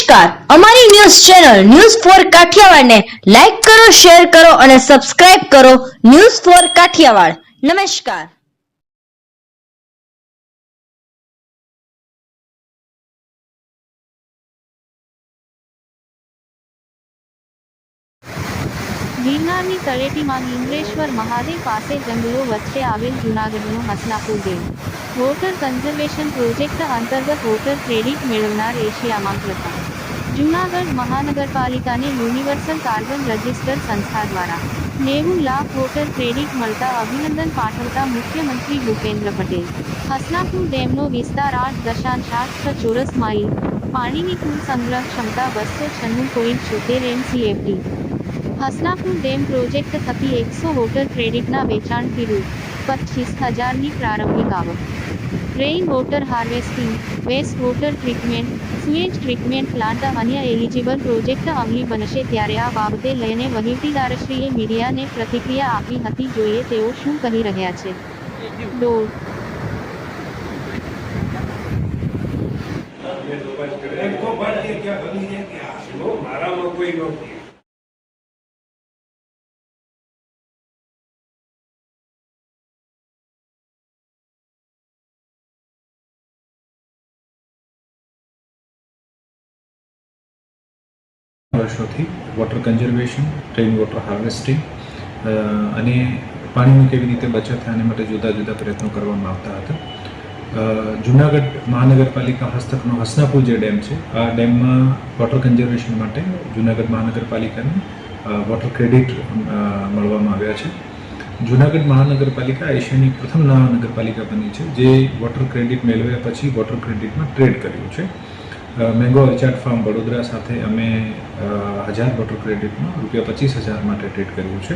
નમસ્કાર, અમારી news channel news for Kathiawad ને લાઈક કરો, શેર કરો અને સબસ્ક્રાઇબ કરો. News for Kathiawad. નમસ્કાર. ગિરનારની તળેટીમાં ઇન્દ્રેશ્વર મહાદેવ પાસે જંગલો વચ્ચે આવેલ જૂનાગઢનો Hasnapur dam water conservation project અંતર્ગત વોટર ક્રેડિટ મેળવનાર એશિયામાં પ્રથમ. જૂનાગઢ મહાનગરપાલિકાને યુનિવર્સલ કાર્બન રજિસ્ટર સંસ્થા દ્વારા 90 લાખ વોટર ક્રેડિટ મળતા અભિનંદન પાઠવતા મુખ્યમંત્રી ભૂપેન્દ્ર પટેલ. હસનાપુર ડેમનો વિસ્તાર 8.8 ચોરસ માઇલ, પાણીની કુલ સંગ્રહ ક્ષમતા 296.76 MCFD. હસનાપુર ડેમ પ્રોજેક્ટ થકી 100 વોટર ક્રેડિટના વેચાણથી રૂ. 25,000ની પ્રારંભિક આવક. Rain water harvesting, waste water treatment, sewage treatment plant અન્ય એલિજિબલ પ્રોજેક્ટ અમલી બનશે ત્યારે આ બાબતે લઈને વહીવટીદારશ્રીએ મીડિયાને પ્રતિક્રિયા આપી હતી. જોઈએ તેઓ શું કહી રહ્યા છે. વર્ષોથી water conservation, rain water harvesting અને પાણીની કેવી રીતે બચત થાય આને માટે જુદા જુદા પ્રયત્નો કરવામાં આવતા હતા. જૂનાગઢ મહાનગરપાલિકા હસ્તકનો હસનાપુર જે ડેમ છે, આ ડેમમાં વોટર કન્ઝર્વેશન માટે જૂનાગઢ મહાનગરપાલિકાને વોટર ક્રેડિટ મળવામાં આવ્યા છે. જૂનાગઢ મહાનગરપાલિકા એશિયાની પ્રથમ મહાનગરપાલિકા બની છે જે વોટર ક્રેડિટ મેળવ્યા પછી વોટર ક્રેડિટમાં ટ્રેડ કર્યું છે. મેંગો ઓર્ચાર્ડ ફાર્મ વડોદરા સાથે અમે 1000 વોટર ક્રેડિટમાં ₹25,000 માટે ટ્રેડ કર્યું છે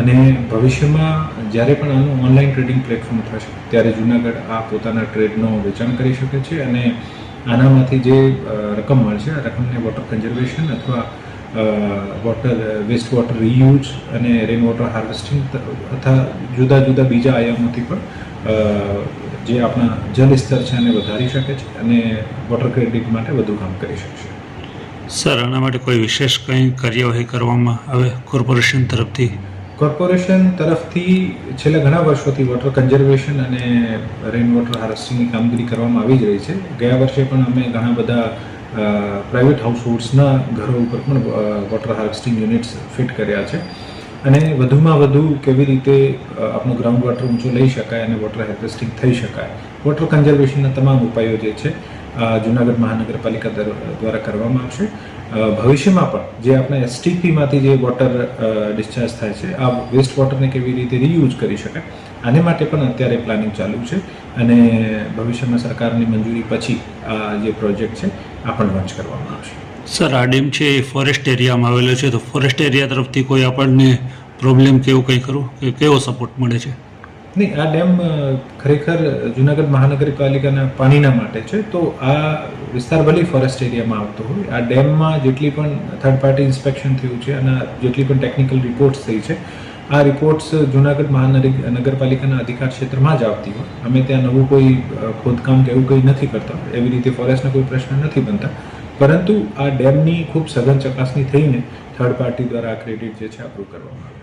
અને ભવિષ્યમાં જ્યારે પણ આનું ઓનલાઈન ટ્રેડિંગ પ્લેટફોર્મ થશે ત્યારે જૂનાગઢ આ પોતાના ટ્રેડનો વેચાણ કરી શકે છે અને આનામાંથી જે રકમ મળશે આ રકમને વોટર કન્ઝર્વેશન અથવા વેસ્ટ વોટર રીયુઝ અને રેઇન વોટર હાર્વેસ્ટિંગ તથા જુદા જુદા બીજા આયામોથી પણ જે આપણા જલ સ્તર છે એને વધારી શકે છે અને વોટર ક્રેડિટ માટે વધુ કામ કરી શકશે. સર, આના માટે કોઈ વિશેષ કંઈ કાર્યવાહી કરવામાં આવે કોર્પોરેશન તરફથી? કોર્પોરેશન તરફથી છેલ્લા ઘણા વર્ષોથી વોટર કન્ઝર્વેશન અને રેઇન વોટર હાર્વેસ્ટિંગની કામગીરી કરવામાં આવી જ રહી છે. ગયા વર્ષે પણ અમે ઘણા બધા પ્રાઇવેટ હાઉસહોલ્ડ્સના ઘરો ઉપર પણ વોટર હાર્વેસ્ટિંગ યુનિટ્સ ફિટ કર્યા છે અને વધુમાં વધુ કેવી રીતે આપણું ગ્રાઉન્ડ વોટર ઊંચું લઈ શકાય અને વોટર હાર્વેસ્ટિંગ થઈ શકાય, વોટર કન્ઝર્વેશનના તમામ ઉપાયો જે છે જૂનાગઢ મહાનગરપાલિકા દ્વારા કરવામાં આવશે. ભવિષ્યમાં પણ જે આપણા એસટીપીમાંથી જે વોટર ડિસ્ચાર્જ થાય છે આ વેસ્ટ વોટરને કેવી રીતે રીયુઝ કરી શકાય આને માટે પણ અત્યારે પ્લાનિંગ ચાલુ છે અને ભવિષ્યમાં સરકારની મંજૂરી પછી આ જે પ્રોજેક્ટ છે આ પણ લોન્ચ કરવામાં આવશે. સર, આ ડેમ છે એ ફોરેસ્ટ એરિયામાં આવેલો છે, તો ફોરેસ્ટ એરિયા તરફથી કોઈ આપણને પ્રોબ્લેમ કે એવું કંઈ કરવું કે કેવો સપોર્ટ મળે છે? નહીં, આ ડેમ ખરેખર જૂનાગઢ મહાનગરપાલિકાના પાણીના માટે છે. તો આ વિસ્તાર ભલે ફોરેસ્ટ એરિયામાં આવતો હોય, આ ડેમમાં જેટલી પણ થર્ડ પાર્ટી ઇન્સ્પેક્શન થયું છે અને જેટલી પણ ટેકનિકલ રિપોર્ટ્સ થઈ છે આ રિપોર્ટ્સ જૂનાગઢ મહાનગરપાલિકાના અધિકાર ક્ષેત્રમાં જ આવતી હોય. અમે ત્યાં નવું કોઈ ખોદકામ કે એવું કંઈ નથી કરતા, એવી રીતે ફોરેસ્ટના કોઈ પ્રશ્ન નથી બનતા, પરંતુ આ ડેમની ખૂબ સઘન ચકાસણી થઈને થર્ડ પાર્ટી દ્વારા આ ક્રેડિટ જે છે અપ્રૂવ કરવામાં આવે.